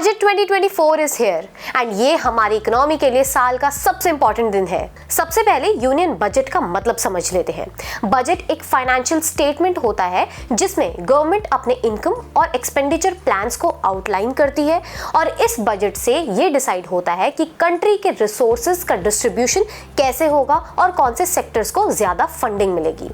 Budget 2024 is here and ये हमारी economy के लिए साल का सबसे इंपॉर्टेंट दिन है। सबसे पहले यूनियन बजट का मतलब समझ लेते हैं। बजट एक फाइनेंशियल स्टेटमेंट होता है जिसमें गवर्नमेंट अपने इनकम और एक्सपेंडिचर प्लान्स को आउटलाइन करती है और इस बजट से ये डिसाइड होता है कि कंट्री के रिसोर्सेज का डिस्ट्रीब्यूशन कैसे होगा और कौन से सेक्टर्स को ज्यादा फंडिंग मिलेगी।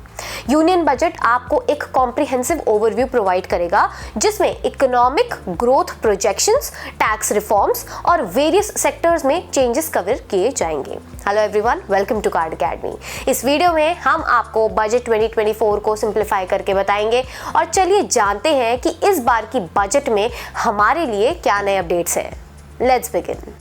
यूनियन बजट आपको एक कॉम्प्रिहेंसिव ओवरव्यू प्रोवाइड करेगा जिसमें economic growth projections, tax reforms और वेरियस सेक्टर्स में चेंजेस कवर किए जाएंगे। Hello everyone, welcome to Card Academy. इस वीडियो में हम आपको बजट 2024 को सिंप्लीफाई करके बताएंगे और चलिए जानते हैं कि इस बार की बजट में हमारे लिए क्या नए अपडेट्स हैं। Let's begin.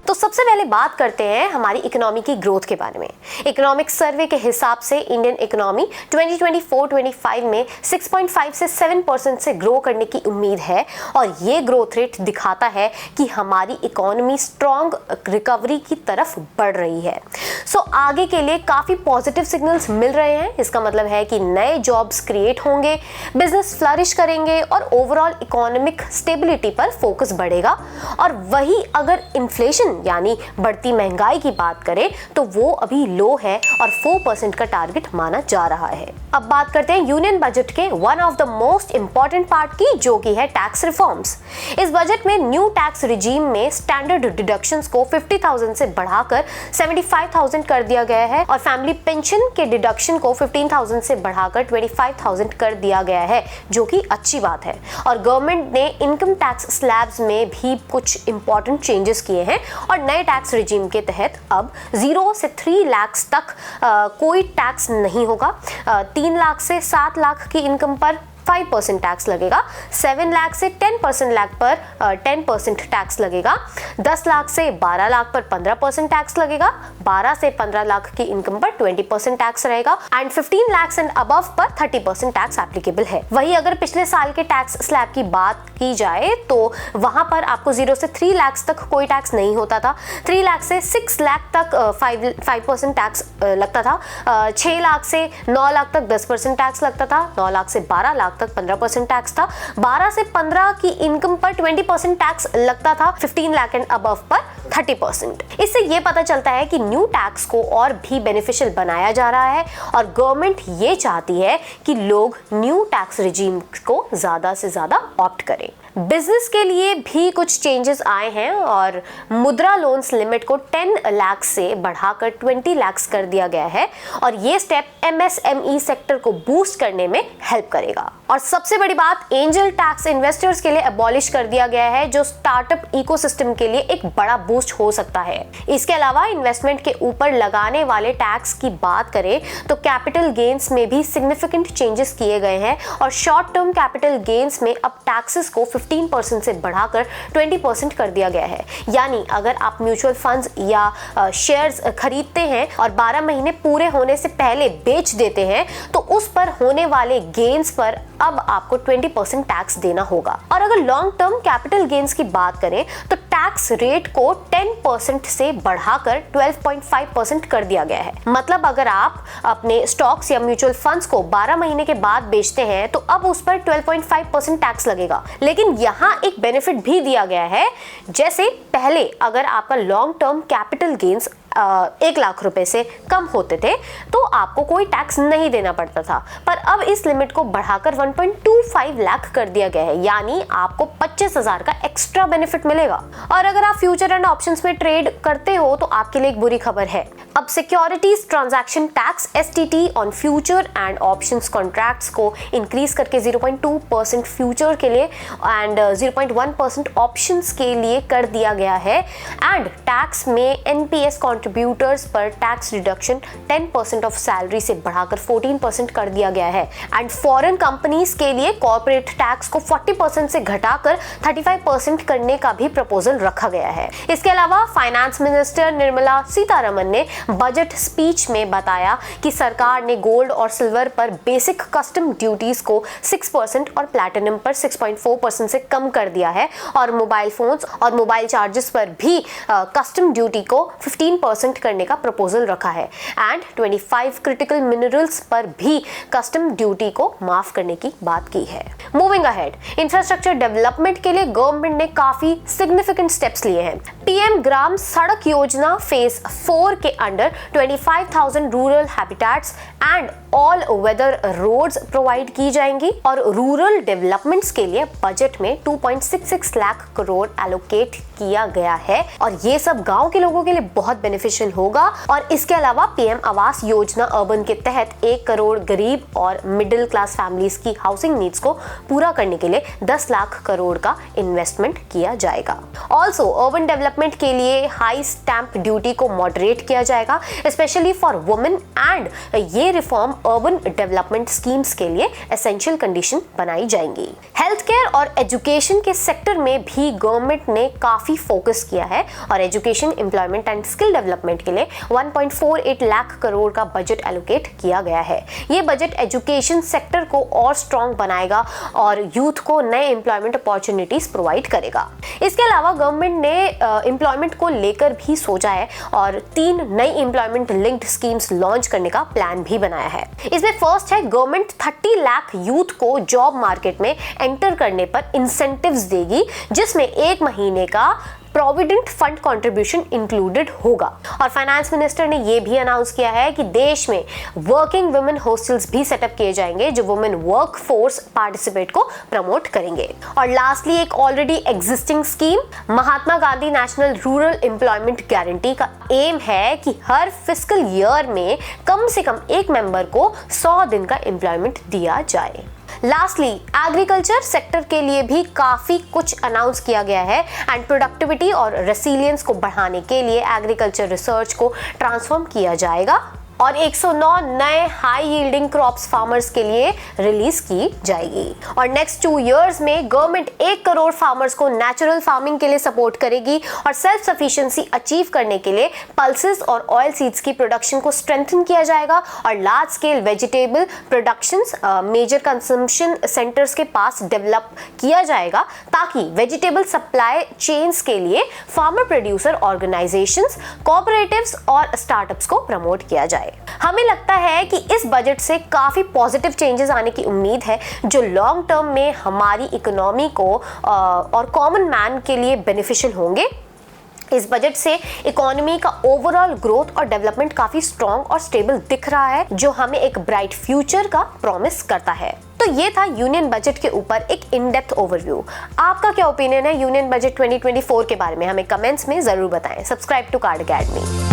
तो सबसे पहले बात करते हैं हमारी इकोनॉमी की ग्रोथ के बारे में। इकोनॉमिक सर्वे के हिसाब से इंडियन इकोनॉमी 2024-25 में 6.5 से 7% से ग्रो करने की उम्मीद है और ये ग्रोथ रेट दिखाता है कि हमारी इकोनॉमी स्ट्रॉन्ग रिकवरी की तरफ बढ़ रही है। सो आगे के लिए काफ़ी पॉजिटिव सिग्नल्स मिल रहे हैं। इसका मतलब है कि नए जॉब्स क्रिएट होंगे, बिजनेस फ्लरिश करेंगे और ओवरऑल इकोनॉमिक स्टेबिलिटी पर फोकस बढ़ेगा। और वही अगर इन्फ्लेशन यानी बढ़ती महंगाई की बात करें तो वो अभी लो है और 4% का टारगेट माना जा रहा है। अब बात करते हैं यूनियन बजट के one of the most important part की, जो कि है टैक्स रिफॉर्म्स। इस बजट में न्यू टैक्स रिजीम में स्टैंडर्ड डिडक्शंस को 50,000 से बढ़ाकर 75,000 कर दिया गया है और फैमिली पेंशन के डिडक्शन को 15,000 से बढ़ाकर 25,000 कर दिया गया है, जो कि अच्छी बात है। और गवर्नमेंट ने इनकम टैक्स स्लैब्स में भी कुछ इंपॉर्टेंट चेंजेस किए हैं और नए टैक्स रिजीम के तहत अब 0 से 3 लाख तक कोई टैक्स नहीं होगा। 3 लाख से 7 लाख की इनकम पर 5% टैक्स लगेगा, 7 लाख से 10% लाख पर 10% टैक्स लगेगा, 10 लाख से 12 लाख पर 15% टैक्स लगेगा, 12 से 15 लाख की इनकम पर 20% टैक्स रहेगा एंड 15 लाख एंड अबव पर 30% टैक्स एप्लीकेबल है। वही अगर पिछले साल के टैक्स स्लैब की बात की जाए तो वहां पर आपको 0 से 3 लाख तक कोई टैक्स नहीं होता था। 3 लाख से 6 लाख तक 5% टैक्स लगता था। 6 लाख से 9 लाख तक 10% टैक्स लगता था। 9 लाख से 12 लाख तक 15% टैक्स था। 12 से 15 की इनकम पर 20% टैक्स लगता था। 15 लाख एंड अबव पर 30%। इससे ये पता चलता है कि न्यू टैक्स को और भी बेनिफिशियल बनाया जा रहा है और गवर्नमेंट ये चाहती है कि लोग न्यू टैक्स रिजीम को ज्यादा से ज्यादा ऑप्ट करें। बिजनेस के लिए भी कुछ चेंजेस आए हैं और मुद्रा लोन्स लिमिट को 10 लाख से बढ़ाकर 20 लाख कर दिया गया है और ये स्टेप MSME सेक्टर को बूस्ट करने में हेल्प करेगा। और सबसे बड़ी बात, एंजल टैक्स इन्वेस्टर्स के लिए अबॉलिश कर दिया गया है, जो स्टार्टअप इकोसिस्टम के लिए एक बड़ा बूस्ट हो सकता है। इसके अलावा इन्वेस्टमेंट के ऊपर लगाने वाले टैक्स की बात करें तो कैपिटल गेन्स में भी सिग्निफिकेंट चेंजेस किए गए हैं और शॉर्ट टर्म कैपिटल गेन्स में अब टैक्सेस को 15% से बढ़ाकर 20% कर दिया गया है। यानी अगर आप म्यूचुअल फंड्स या शेयर्स खरीदते हैं और 12 महीने पूरे होने से पहले बेच देते हैं तो उस पर होने वाले गेन्स पर अब आपको 20% टैक्स देना होगा। और अगर लॉन्ग टर्म कैपिटल गेन्स की बात करें तो टैक्स रेट को 10% से बढ़ाकर 12.5% कर दिया गया है। मतलब अगर आप अपने स्टॉक्स या म्यूचुअल फंड्स को 12 महीने के बाद बेचते हैं तो अब उस पर 12.5% टैक्स लगेगा। लेकिन यहाँ एक बेनिफिट भी दिया गया है, जैसे पहले अगर आपका long term capital gains 1 lakh रुपए से कम होते थे तो आपको कोई टैक्स नहीं देना पड़ता था, पर अब इस लिमिट को बढ़ाकर 1.25 लाख कर दिया गया है। यानी आपको 25,000 का एक्स्ट्रा बेनिफिट मिलेगा। और अगर आप फ्यूचर एंड ऑप्शंस में ट्रेड करते हो तो आपके लिए एक बुरी खबर है। अब securities transaction tax STT on future and options contracts को इंक्रीज करके 0.2% फ्यूचर के लिए एंड 0.1% ऑप्शंस के लिए कर दिया गया है। एंड टैक्स में NPS कंट्रीब्यूटर्स पर टैक्स रिडक्शन 10% ऑफ सैलरी से बढ़ाकर 14% कर दिया गया है। एंड फॉरेन कंपनीज के लिए कॉर्पोरेट टैक्स को 40% से घटाकर 35% करने का भी प्रपोजल रखा गया है। इसके अलावा फाइनेंस मिनिस्टर निर्मला सीतारमन ने बजट स्पीच में बताया कि सरकार ने गोल्ड और सिल्वर पर बेसिक कस्टम ड्यूटीज को 6% और प्लैटिनम पर 6.4% से कम कर दिया है और मोबाइल फोन्स और मोबाइल चार्जेस पर भी कस्टम ड्यूटी को 15% 15% करने का प्रपोजल रखा है एंड 25 क्रिटिकल मिनरल्स पर भी कस्टम ड्यूटी को माफ करने की बात की है। मूविंग अहेड, इंफ्रास्ट्रक्चर डेवलपमेंट के लिए गवर्नमेंट ने काफी सिग्निफिकेंट स्टेप्स लिए हैं। पीएम ग्राम सड़क योजना फेज 4 के under 25,000 rural habitats and all weather roads provide की जाएंगी और रूरल डेवलपमेंट्स के लिए बजट में 2.66 लाख करोड़ एलोकेट किया गया है और ये सब गांव के लोगों के लिए बहुत बेनिफिशियल होगा। और इसके अलावा पीएम आवास योजना अर्बन के तहत 1 करोड़ गरीब और मिडिल क्लास फैमिलीज की हाउसिंग नीड्स को पूरा करने के लिए 10 लाख करोड़ का इन्वेस्टमेंट किया जाएगा। ऑल्सो अर्बन डेवलपमेंट के लिए हाई स्टैंप ड्यूटी को मॉडरेट किया जाएगा, स्पेशली फॉर वुमेन, एंड ये रिफॉर्म अर्बन डेवलपमेंट स्कीम्स के लिए एसेंशियल कंडीशन बनाई जाएंगी। हेल्थ केयर और एजुकेशन के सेक्टर में भी गवर्नमेंट ने काफी फोकस किया है और education, employment and skill development के लिए 1.48 लाख करोड़ का बजट एलोकेट किया गया है। ये बजट एजुकेशन सेक्टर को और स्ट्रॉन्ग बनाएगा और यूथ को नए एम्प्लॉयमेंट अपॉर्चुनिटीज प्रोवाइड करेगा। इसके अलावा गवर्नमेंट ने एम्प्लॉयमेंट को लेकर भी सोचा है और 3 नई एम्प्लॉयमेंट लिंक्ड स्कीम्स लॉन्च करने का प्लान भी बनाया है। इसमें फर्स्ट है, गवर्नमेंट 30 लाख यूथ को जॉब मार्केट में एंटर करने पर इंसेंटिव्स देगी, जिसमें 1 महीने का प्रोविडेंट फंड कंट्रीब्यूशन इंक्लूडेड होगा। और फाइनेंस मिनिस्टर ने यह भी अनाउंस किया है कि देश में वर्किंग वुमेन हॉस्टल्स भी सेटअप किए जाएंगे जो वुमेन वर्क फोर्स पार्टिसिपेट को प्रमोट करेंगे। और लास्टली एक already existing scheme, Mahatma Gandhi national rural employment guarantee का एम है कि हर फिस्कल ईयर में कम से कम एक मेंबर को 100 दिन का एम्प्लॉयमेंट दिया जाए। लास्टली एग्रीकल्चर सेक्टर के लिए भी काफी कुछ अनाउंस किया गया है एंड प्रोडक्टिविटी और रेसिलियंस को बढ़ाने के लिए एग्रीकल्चर रिसर्च को ट्रांसफॉर्म किया जाएगा और 109 नए हाई यील्डिंग क्रॉप्स फार्मर्स के लिए रिलीज की जाएगी। और नेक्स्ट 2 इयर्स में गवर्नमेंट 1 करोड़ फार्मर्स को नेचुरल फार्मिंग के लिए सपोर्ट करेगी और सेल्फ सफिशिएंसी अचीव करने के लिए पल्सेस और ऑयल सीड्स की प्रोडक्शन को स्ट्रेंथन किया जाएगा और large scale vegetable productions major consumption centres के पास डेवलप किया जाएगा ताकि वेजिटेबल सप्लाई चेन्स के लिए फार्मर प्रोड्यूसर ऑर्गेनाइजेशंस, कोऑपरेटिव्स और स्टार्टअप्स को प्रमोट किया जाए। हमें लगता है कि इस बजट से काफी पॉजिटिव चेंजेस आने की उम्मीद है जो लॉन्ग टर्म में हमारी इकोनॉमी को और कॉमन मैन के लिए बेनिफिशियल होंगे। इस बजट से इकोनॉमी का ओवरऑल ग्रोथ और डेवलपमेंट काफी स्ट्रॉन्ग और स्टेबल दिख रहा है जो हमें एक ब्राइट फ्यूचर का प्रॉमिस करता है। तो ये था यूनियन बजट के ऊपर एक इन डेप्थ ओवरव्यू। आपका क्या ओपिनियन है यूनियन बजट 2024 के बारे में? हमें कमेंट्स में जरूर बताएं। Subscribe to Card academy.